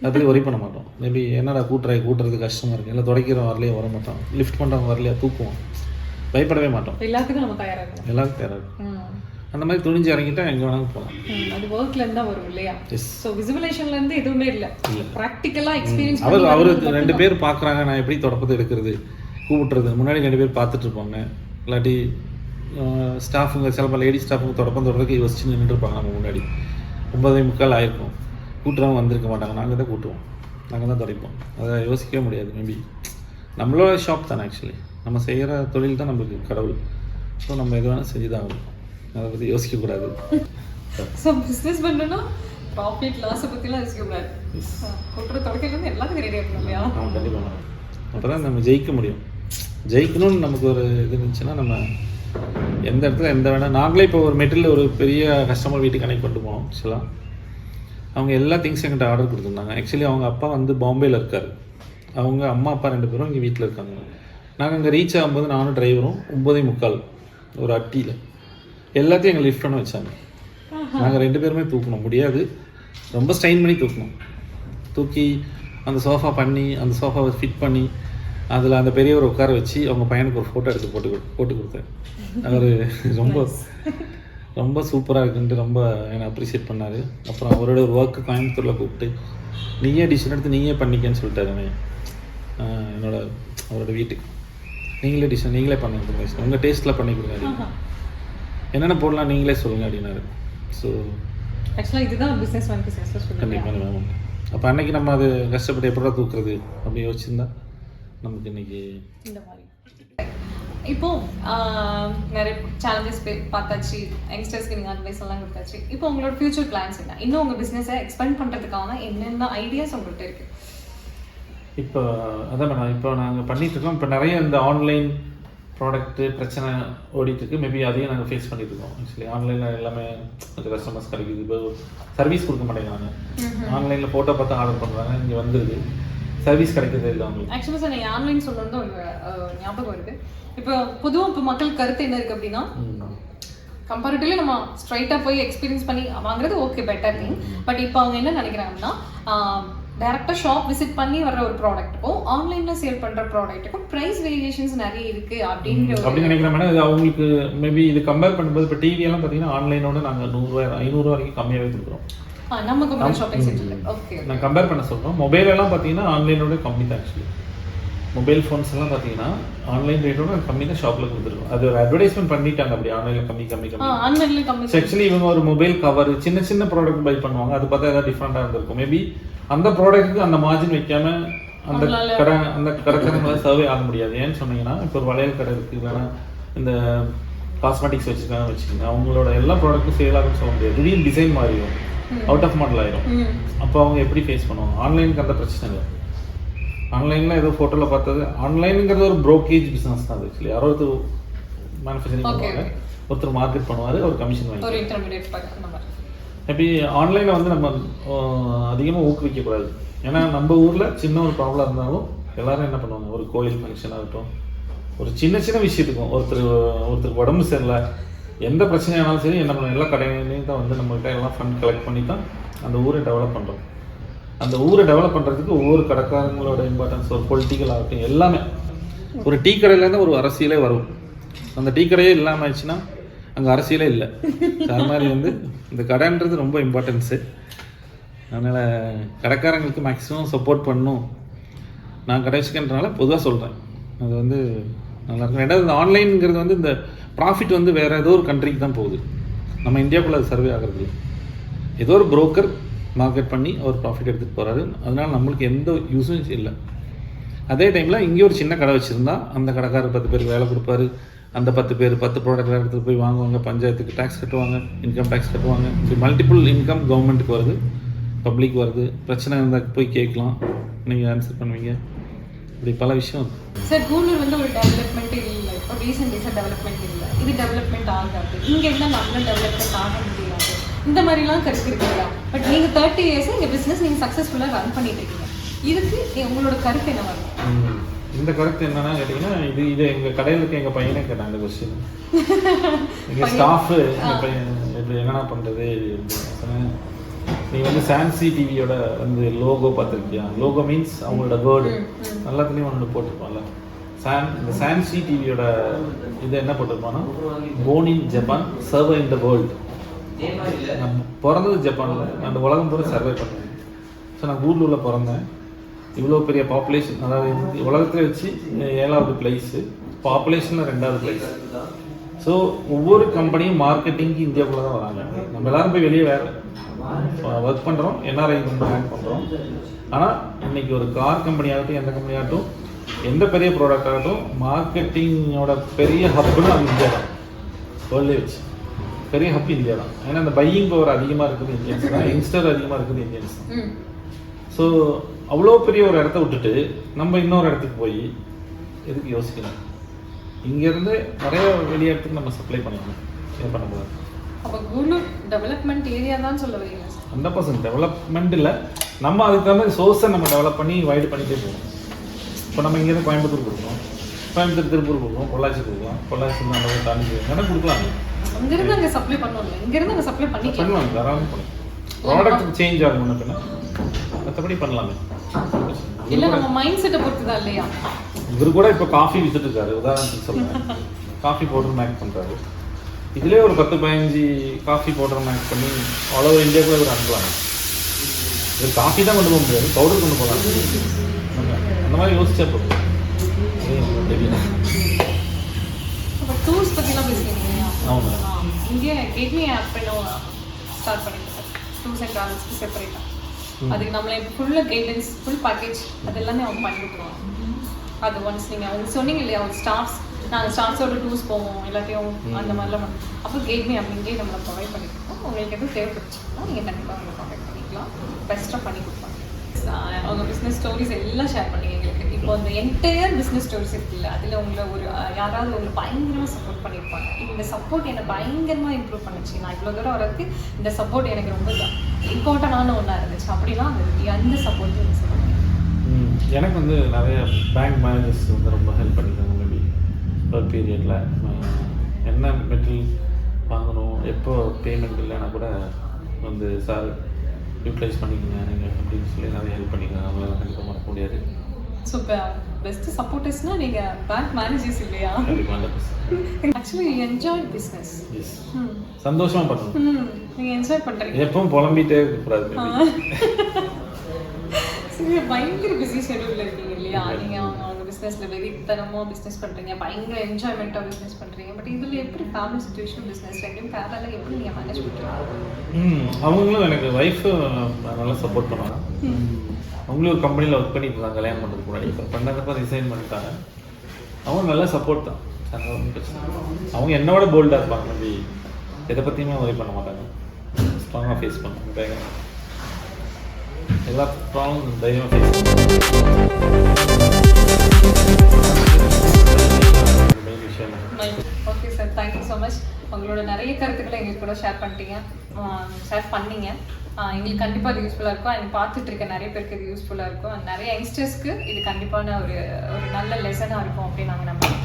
அது ஒரி பண்ண மாட்டோம். மேபி என்னடா கூட்டுறது கஷ்டமாக இருக்குது, இல்லை துடைக்கிறவங்க வரலையே வர மாட்டோம், லிஃப்ட் பண்ணுறவங்க வரலையா தூக்குவோம், பயப்படவே மாட்டோம். எல்லாத்துக்கும் நம்ம தயாராகும். எல்லாருக்கும் தயாராகும். அந்த மாதிரி துணிஞ்சு இறங்கிட்டா எங்கே வேணாலும் போகலாம். அது ஒர்க்ல இருந்தா வரும் இல்லையா? ஸோ விசுவலைசேஷன்ல இருந்து எதுவுமே இல்லை, ப்ராக்டிக்கலா எக்ஸ்பீரியன்ஸ். அவர் 2 பேர் பார்க்குறாங்க, நான் எப்படி தொடப்பத்தை எடுக்கிறது கூப்பிட்டுறது, முன்னாடி 2 பேர் பார்த்துட்டு இருப்பாங்க. இல்லாட்டி ஸ்டாஃபுங்க சில லேடி ஸ்டாஃபுங்க தொடப்பம் தொடறதுக்கு யோசிச்சு நின்றுட்டு இருப்பாங்க. நம்ம முன்னாடி 9:45 ஆயிருக்கும், கூட்டுறவங்க வந்திருக்க மாட்டாங்க, நாங்கள் தான் கூட்டுவோம், நாங்கள் தான் துடைப்போம். அதை யோசிக்கவே முடியாது. மேபி நம்மளோட ஷாப் தானே ஆக்சுவலி, நம்ம செய்கிற தொழில் தான் நம்மளுக்கு கடவுள். ஸோ நம்ம எது வேணால் செஞ்சு தான் ஆகணும், அதை பற்றி யோசிக்கக்கூடாது. ஸோ பிஸ்னஸ் பண்ணணும்னா ப்ராஃபிட் லாஸை பற்றிலாம் யோசிக்கக்கூடாது. கொட்டுற தொடக்கிலேருந்து எல்லாத்துக்கும் ரெடியாக இருக்கணும் இல்லையா? கண்டிப்பாக. அப்போ தான் நம்ம ஜெயிக்க முடியும். ஜெயிக்கணும்னு நமக்கு ஒரு இது இருந்துச்சுன்னா நம்ம எந்த இடத்துல எந்த வேணால். நாங்களே இப்போ ஒரு மெட்டீரியல் ஒரு பெரிய கஸ்டமர் வீட்டுக்கு கனெக்ட் பண்ணிட்டு போனோம். ஆக்சுவலாக அவங்க எல்லா திங்ஸும் எங்கிட்ட ஆர்டர் கொடுத்துருந்தாங்க. ஆக்சுவலி அவங்க அப்பா வந்து பாம்பேயில் இருக்கார், அவங்க அம்மா அப்பா 2 பேரும் இங்கே வீட்டில் இருக்காங்க. நாங்கள் அங்கே ரீச் ஆகும்போது நானும் டிரைவரும் 9:45 ஒரு அட்டியில் எல்லாத்தையும் எங்களை லிஃப்ட் பண்ண வச்சாங்க. நாங்கள் 2 பேருமே தூக்கணும் முடியாது, ரொம்ப ஸ்ட்ரெயின் பண்ணி தூக்கி அந்த சோஃபா பண்ணி அந்த சோஃபாவை ஃபிட் பண்ணி அதில் அந்த பெரியவர் உட்கார வச்சு அவங்க பையனுக்கு ஒரு ஃபோட்டோ எடுத்து போட்டு கொடுத்தேன். அவர் ரொம்ப சூப்பராக இருக்குன்ட்டு ரொம்ப என்னை அப்ரிஷியேட் பண்ணார். அப்புறம் அவரோட ஒரு ஒர்க்கு கோயம்புத்தூரில் கூப்பிட்டு நீயே டிசிஷன் எடுத்து நீயே பண்ணிக்கன்னு சொல்லிட்டாரு அவரோட வீட்டுக்கு. நீங்களே டிசிஷன் நீங்களே பண்ணுங்க, உங்கள் டேஸ்ட்டில் பண்ணி கொடுங்க, என்னென்ன போடலாம் நீங்களே சொல்லுங்கள் அப்படின்னாரு. ஸோ ஆக்சுவலாக இதுதான் பிஸ்னஸ் வந்து சக்ஸஸ்ஃபுல். கண்டிப்பாக வேணும். அப்போ அன்றைக்கி நம்ம அது கஷ்டப்பட்டு எப்படா தூக்குறது அப்படி யோசிச்சிருந்தா நமக்கு இன்றைக்கி இந்த மாதிரி. இப்போது நிறைய சேலஞ்சஸ் பார்த்தாச்சு, யங்ஸ்டர்ஸ்க்கு நீங்கள் அட்வைஸ் எல்லாம் கொடுத்தாச்சு. இப்போ உங்களோட ஃபியூச்சர் பிளான்ஸ் என்ன? இன்னும் உங்கள் பிஸ்னஸை எக்ஸ்பேண்ட் பண்ணுறதுக்கான என்னென்ன ஐடியாஸ் உங்கள்கிட்ட இருக்குது? இப்போ அதான் மேடம், இப்போ நாங்கள் பண்ணிகிட்ருக்கோம். இப்போ நிறைய இந்த ஆன்லைன் ப்ராடக்ட்டு பிரச்சனை ஓடிட்டுருக்கு. மேபி அதையும் நாங்கள் ஃபேஸ் பண்ணிட்டுருக்கோம். ஆக்சுவலி ஆன்லைனில் எல்லாமே கொஞ்சம் கஸ்டமர்ஸ் கிடைக்குது, இப்போ சர்வீஸ் கொடுக்க மாட்டேங்கிறாங்க. ஆன்லைனில் ஃபோட்டோ பார்த்து ஆர்டர் பண்ணுறாங்க, இங்கே வந்துடுது, சர்வீஸ் கிடைக்கிறது இல்லை அவங்களுக்கு. ஆக்சுவலாக சார் நீங்கள் ஆன்லைன் சொல்லணும் தான் ஒரு ஞாபகம் இருக்குது. இப்போ பொதுவாக இப்போ மக்கள் கருத்து என்ன இருக்குது அப்படின்னா, கம்பேரிட்டிவ்லி நம்ம ஸ்ட்ரைட்டாக போய் எக்ஸ்பீரியன்ஸ் பண்ணி வாங்குறது ஓகே பெட்டர் திங். பட் இப்போ அவங்க என்ன நினைக்கிறாங்கன்னா, டேரெக்டாக ஷாப் விசிட் பண்ணி வர்ற ஒரு ப்ராடக்ட்டுக்கும் ஆன்லைனில் சேல் பண்ணுற ப்ராடக்ட்டுக்கும் ப்ரைஸ் வேரியேஷன்ஸ் நிறைய இருக்குது அப்படின்னு நினைக்கிறேன் மேடம். இது அவங்களுக்கு மேபி இது கம்பேர் பண்ணும்போது இப்போ டிவியெல்லாம் பார்த்தீங்கன்னா ஆன்லைனோட நாங்கள் 100-500 வரைக்கும் கம்மியாகவே கொடுக்குறோம். நம்ம ஷாப்பிங் சென்டரில் ஓகே நான் கம்பேர் பண்ண சொல்கிறோம். மொபைல் எல்லாம் பார்த்தீங்கன்னா ஆன்லைனோட கம்மி தான். ஆக்சுவலி மொபைல் ஃபோன்ஸ் எல்லாம் பார்த்தீங்கன்னா ஆன்லைன் ரேட்டோட கம்மி தான் ஷாப்பில் கொடுத்துருக்கோம். அது ஒரு அட்வர்டைஸ்மெண்ட் பண்ணிட்டாங்க, அப்படி ஆன்லைனில் கம்மி. ஆக்சுவலி இவங்க ஒரு மொபைல் கவர் சின்ன ப்ராடக்ட் பை பண்ணுவாங்க, அது பார்த்தா ஏதாவது டிஃப்ரெண்டாக இருந்திருக்கும். மேபி அந்த ப்ராடக்ட்டுக்கு அந்த மார்ஜின் வைக்காம அந்த கடைக்காரங்களை சர்வே ஆக முடியாது. ஏன்னு சொன்னீங்கன்னா, இப்போ ஒரு வளையல் கடை இருக்குது, இல்லைன்னா இந்த காஸ்மெட்டிக்ஸ் வச்சுருக்காங்கன்னு வச்சுக்கோங்க, அவங்களோட எல்லா ப்ராடக்ட்டும் சேல் ஆகும்னு சொல்ல முடியாது. திடீர்னு டிசைன் மாறிடும், அவுட் ஆஃப் மாடல் ஆயிரும். அப்போ அவங்க எப்படி ஃபேஸ் பண்ணுவாங்க? ஆன்லைனுக்கு அந்த பிரச்சனை இல்லை. ஆன்லைனில் ஏதோ ஃபோட்டோவில் பார்த்தது, ஆன்லைனுங்கிறது ஒரு ப்ரோக்கேஜ் பிஸ்னஸ் தான். ஆக்சுவலி யாரோ ஒருத்தர் மேனுஃபேக்சரிங் பண்ணுவாங்க, ஒருத்தர் மார்க்கெட் பண்ணுவார், ஒரு கமிஷன் வாங்கி. மேபி ஆன்லைனில் வந்து நம்ம அதிகமாக ஊக்குவிக்கக்கூடாது. ஏன்னா நம்ம ஊரில் சின்ன ஒரு ப்ராப்ளம் இருந்தாலும் எல்லோரும் என்ன பண்ணுவாங்க, ஒரு கோயில் ஃபங்க்ஷன் ஆகட்டும், ஒரு சின்ன விஷயத்துக்கும் ஒருத்தருக்கு உடம்பு சரியில்லை, எந்த பிரச்சனையானாலும் சரி என்ன பண்ணணும், எல்லா கடைகளையும் தான் வந்து நம்மகிட்ட எல்லாம் ஃபண்ட் கலெக்ட் பண்ணி தான் அந்த ஊரை டெவலப் பண்ணுறோம். அந்த ஊரை டெவலப் பண்ணுறதுக்கு ஒவ்வொரு கடைக்காரங்களோட இம்பார்ட்டன்ஸ், ஒரு பொலிட்டிக்கல் ஆகட்டும், எல்லாமே. ஒரு டீ கடையிலேருந்து ஒரு அரசியலே வரும். அந்த டீ கடையே இல்லாமல் ஆயிடுச்சுன்னா அங்கே அரசியலே இல்லை. அது மாதிரி வந்து இந்த கடைன்றது ரொம்ப இம்பார்ட்டன்ஸு. அதனால் கடைக்காரங்களுக்கு மேக்ஸிமம் சப்போர்ட் பண்ணணும். நான் கடை வச்சுக்கின்றனால பொதுவாக சொல்கிறேன், அது வந்து நல்லாயிருக்கும். ரெண்டாவது இந்த ஆன்லைனுங்கிறது வந்து இந்த ப்ராஃபிட் வந்து வேறு ஏதோ ஒரு கண்ட்ரிக்கு தான் போகுது. நம்ம இந்தியாவுக்குள்ளே அது சர்வே ஆகிறது இல்லை. ஏதோ ஒரு புரோக்கர் மார்க்கெட் பண்ணி அவர் ப்ராஃபிட் எடுத்துகிட்டு போகிறாரு. அதனால் நம்மளுக்கு எந்த யூஸும் இல்லை. அதே டைமில் இங்கே ஒரு சின்ன கடை வச்சுருந்தா அந்த கடைக்காரர் 10 பேருக்கு வேலை கொடுப்பாரு. அந்த 10 பேர் 10 ப்ராடக்ட் எடுத்துகிட்டு போய் வாங்குவாங்க, பஞ்சாயத்துக்கு டேக்ஸ் கட்டுவாங்க, இன்கம் டேக்ஸ் கட்டுவாங்க. இப்படி மல்டிபிள் இன்கம் கவர்மெண்ட்டுக்கு வருது, பப்ளிக் வருது. பிரச்சனை இருந்தால் போய் கேட்கலாம், நீங்கள் ஆன்சர் பண்ணுவீங்க. இப்படி பல விஷயம் இருக்குது. சார் கூகுள் வந்து ஒரு டெவலப்மெண்ட் இல்லை, இப்போ ரீசெண்டாக டெவலப்மெண்ட் இல்லை, இது டெவலப்மெண்ட் ஆகாது, இங்கே இருந்தால் நம்மளும் டெவலப்மெண்ட் ஆக முடியாது, இந்த மாதிரிலாம் கருத்து இருக்குங்களா? பட் நீங்கள் 30 இயர்ஸ் எங்கள் பிஸ்னஸ் நீங்கள் சக்ஸஸ்ஃபுல்லாக ரன் பண்ணிட்டு இருக்கீங்க. இதுக்கு உங்களோட கருத்து என்ன வரும்? இந்த கருத்து என்னன்னா கேட்டிங்கன்னா, இது எங்கள் கடையில் இருக்க எங்கள் பையனே கேட்டாங்க இந்த கொஸ்டின். எங்கள் ஸ்டாஃபு எங்கள் பையன் இப்படி என்னென்ன பண்ணுறது, நீ வந்து சான்சி டிவியோட வந்து லோகோ பார்த்துருக்கியா? லோகோ மீன்ஸ் அவங்களோட வேர்டு எல்லாத்துலேயும் ஒன்று போட்டிருப்பான்ல. இந்த சான்சி டிவியோட இது என்ன போட்டிருப்பான்னா, born in Japan, survive in the world. நான் பிறந்தது ஜப்பானில், நான் அந்த உலகம் பூரா சர்வை பண்ணேன். ஸோ நான் கூகுளில் பிறந்தேன். இவ்வளோ பெரிய பாப்புலேஷன், அதாவது உலகத்தில் வச்சு 7வது பிளேஸு, பாப்புலேஷனில் 2வது பிளேஸ். ஸோ ஒவ்வொரு கம்பெனியும் மார்க்கெட்டிங்க்கு இந்தியாவுக்குள்ளே தான் வராங்க. நம்ம எல்லோரும் போய் வெளியே வேறு ஒர்க் பண்ணுறோம், என்ஆர்ஐ ரேங்க் பண்ணுறோம். ஆனால் இன்றைக்கி ஒரு கார் கம்பெனி ஆகட்டும், எந்த கம்பெனி ஆகட்டும், எந்த பெரிய ப்ராடக்ட் ஆகட்டும், மார்க்கெட்டிங்கோட பெரிய ஹப்புன்னு அது இந்தியா தான். வேர்ல்டே வச்சு பெரிய ஹப் இந்தியா தான். ஏன்னா இந்த பையிங் பவர் அதிகமாக இருக்குது இந்தியன்ஸ் தான், யங்ஸ்டர் அதிகமாக இருக்குது இந்தியன்ஸ் தான். ஸோ அவ்வளோ பெரிய ஒரு இடத்த விட்டுட்டு நம்ம இன்னொரு இடத்துக்கு போய் எதுக்கு யோசிக்கணும்? இங்கேருந்து நிறைய வெளியே இடத்துக்கு நம்ம சப்ளை பண்ணலாம். ஏன் பண்ண போகிறோம்? அப்போ கூகுள் டெவலப்மெண்ட் ஏரியா தான் சொல்ல வரீங்க? 100% டெவலப்மெண்ட் இல்லை, நம்ம அதுக்கு தகுந்த சோர்ஸை நம்ம டெவலப் பண்ணி வைடு பண்ணிகிட்டே போகணும். இப்போ நம்ம இங்கேருந்து கோயம்புத்தூர் கொடுக்குறோம், கோயம்புத்தூர் திருப்பூர் கொடுக்குறோம், பொள்ளாச்சி கொடுக்கலாம், பொள்ளாச்சி நம்ம தாண்டி வேணா கொடுக்கலாம். அங்கேருந்து அங்கே சப்ளை பண்ணுவோம், இங்கேருந்து அங்கே சப்ளை பண்ணலாம், தாராளம் பண்ணலாம். ப்ராடக்ட் சேஞ்ச் ஆகும் முன்னே, மற்றபடி பண்ணலாமே. இல்லை நம்ம மைண்ட் செட்டை பொறுத்து தான் இல்லையா? இவர் கூட இப்போ காஃபி வித்துட்டு இருக்காரு, உதாரணத்துக்கு சொல்லுவேன். காஃபி பவுடர் மேக் பண்ணுறாரு. இதுலேயே ஒரு 10-15 காஃபி பவுடர் மேக் பண்ணி ஆல் ஓவர் இந்தியாவுக்குள்ள இவர் அனுப்பலாம். இவர் காஃபி தான் கொண்டு போக முடியாது, பவுடர் கொண்டு போகலாம். அந்த மாதிரி யோசிச்சா போதும். அப்போ டூர்ஸ் பற்றிலாம் பேசுகிறீங்க இல்லையா? ஆமாம். இங்கே கேட்மி ஆப் ஸ்டார்ட் பண்ணிட்டு சார், டூர்ஸ் அண்ட் ட்ராவல்ஸ்க்கு செப்பரேட்டாக. அதுக்கு நம்மளை ஃபுல்லாக கைடன்ஸ், ஃபுல் பேக்கேஜ் அது எல்லாமே அவங்க பண்ணி கொடுத்துருவாங்க. அது ஒன்ஸ் நீங்கள் அவங்க சொன்னீங்க இல்லையா, அவங்க ஸ்டாஃப்ஸ், நாங்கள் ஸ்டாஃப்ஸோட டூர்ஸ் போவோம் எல்லாத்தையும் அந்த மாதிரிலாம் பண்ணி, அப்போ கேட்மி அப்படிங்கே நம்மளை ப்ரொவைட் பண்ணியிருக்கோம். உங்களுக்கு எதுவும் தேவைப்படுச்சுன்னா நீங்கள் கண்டிப்பாக அவங்களை கான்டாக்ட் பண்ணிக்கலாம், பெஸ்ட்டாக பண்ணி கொடுப்பாங்க. அவங்க பிஸ்னஸ் ஸ்டோரிஸ் எல்லாம் ஷேர் பண்ணி எங்களுக்கு. இப்போ அந்த என்டையர் பிஸ்னஸ் ஸ்டோரிஸ் இருக்குல்ல, அதில் உங்களை ஒரு யாராவது உங்களை பயங்கரமாக சப்போர்ட் பண்ணியிருப்பாங்க. இந்த சப்போர்ட் என்னை பயங்கரமாக இம்ப்ரூவ் பண்ணுச்சு, நான் இவ்வளோ தூரம் வரதுக்கு இந்த சப்போர்ட் எனக்கு ரொம்ப இம்பார்ட்டண்டான ஒன்றா இருந்துச்சு. அப்படிலாம் அந்த சப்போர்ட் எனக்கு சொல்லுவாங்க. எனக்கு வந்து நிறைய பேங்க் மேனேஜர்ஸ் வந்து ரொம்ப ஹெல்ப் பண்ணியிருக்காங்க. மேபி ஒரு பீரியடில் என்ன மெட்டீரியல் வாங்கணும், எப்போ பேமெண்ட் இல்லைன்னா கூட வந்து சார் யூட்டிலைஸ் பண்ணிக்கோங்க நீங்கள் அப்படின்னு சொல்லி நிறைய ஹெல்ப் பண்ணிக்கோங்க. அவங்களால கண்டிப்பாக மறக்க முடியாது. ஸோ இப்போ பெஸ்ட்டு சப்போர்ட்டர்ஸ்னா நீங்கள் பேங்க் மேனேஜர்ஸ் இல்லையா? Actually enjoy business. எஸ், சந்தோஷமாக பண்ணணும். நீங்கள் என்ஜாய் பண்ணுறீங்க, எப்பவும் புலம்பிகிட்டே இருக்கக்கூடாது. சரி, பயங்கர பிஸி ஷெடியூலில் இருக்கீங்க இல்லையா? நீங்கள் அவங்க பிஸ்னஸில் வெறித்தனமாக பிஸ்னஸ் பண்ணுறீங்க, பயங்கர என்ஜாய்மெண்ட்டாக பிஸ்னஸ் பண்ணுறீங்க. பட் இதில் எப்படி ஃபேமிலி சுச்சுவேஷன், பிஸ்னஸ் ரெண்டும் பேரலாக எப்படி நீங்கள் மேனேஜ் பண்ணுறீங்க? அவங்களும் எனக்கு ஒய்ஃபு நல்லா சப்போர்ட் பண்ணுவாங்க. அவங்களும் ஒரு கம்பெனியில் ஒர்க் பண்ணிட்டு இருந்தாங்க கல்யாணம் பண்ணுறதுக்கு முன்னாடி. இப்போ பண்ணதப்போ ரிசைன் பண்ணிட்டாங்க. அவங்க நல்ல சப்போர்ட் தான். அவங்க என்னோட போல்டாக இருப்பாங்க. அப்படி எதை பற்றியுமே ஒரே பண்ண மாட்டாங்க, ஸ்ட்ராங்காக ஃபேஸ் பண்ணுவாங்க. எல்லா ப்ராப்ளம் தைரியமாக ஃபேஸ் பண்ணுவாங்க. Okay sir, thank you so much. உங்களோட நிறைய கருத்துக்களை எங்களுக்கு கூட ஷேர் பண்ணீங்க. எங்களுக்கு கண்டிப்பாக அது யூஸ்ஃபுல்லாக இருக்கும். அண்ட் பார்த்துட்டு இருக்க நிறைய பேருக்கு இது யூஸ்ஃபுல்லாக இருக்கும். அண்ட் நிறைய யங்ஸ்டர்ஸ்க்கு இது கண்டிப்பான ஒரு நல்ல லெசனாக இருக்கும் அப்படின்னு நாங்கள் நம்புறோம்.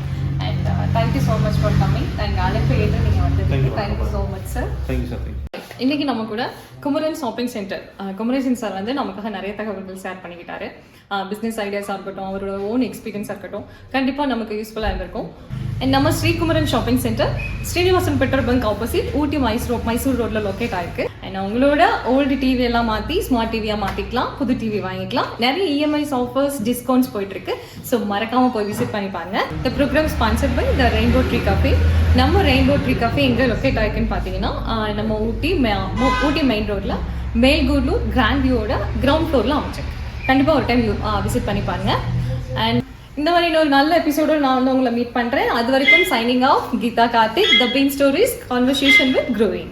And thank you so much for coming. எங்கள் அழைப்பு ஏற்று நீங்கள் வந்து thank you so much sir. Thank you sir. Thank you. இன்றைக்கி நம்ம கூட Kumaran shopping centre Kumaresan sir வந்து நமக்காக நிறைய தகவல்கள் ஷேர் பண்ணிக்கிட்டாரு. பிஸ்னஸ் ஐடியாஸாக இருக்கட்டும், அவரோட ஓன் எக்ஸ்பீரியன்ஸாக இருக்கட்டும், கண்டிப்பாக நமக்கு யூஸ்ஃபுல்லாக இருந்திருக்கும். அண்ட் நம்ம Srikumaran shopping centre Srinivasan petrol bunk opposite Ooty Mysore ரோட்டில் லொக்கேட் ஆயிருக்கு. அண்ட் உங்களோட ஓல்டு டிவி எல்லாம் மாற்றி ஸ்மார்ட் டிவியாக மாற்றிக்கலாம், புது டிவி வாங்கிக்கலாம். நிறைய இஎம்ஐஸ் ஆஃபர்ஸ் டிஸ்கவுண்ட்ஸ் போயிட்டுருக்கு. ஸோ மறக்காமல் போய் விசிட் பண்ணி பாருங்க. இந்த programme sponsored by the Rainbow Tree Cafe. நம்ம ரெயின்போ ட்ரீ கஃபே எங்கே லொக்கேட் ஆயிருக்குன்னு பார்த்தீங்கன்னா, நம்ம ஊட்டி மெயின் ரோட்டில் மேல்கூர்லூர் கிராண்ட் வியூவோட கிரவுண்ட் ஃப்ளோரில் அமைச்சிருக்கு. கண்டிப்பாக ஒரு டைம் விசிட் பண்ணி பாருங்க. அண்ட் இந்த மாதிரி இன்னொரு நல்ல எபிசோட நான் வந்து உங்களை மீட் பண்ணுறேன். அது வரைக்கும் signing off Geetha Karthik, the bean stories conversation with growing.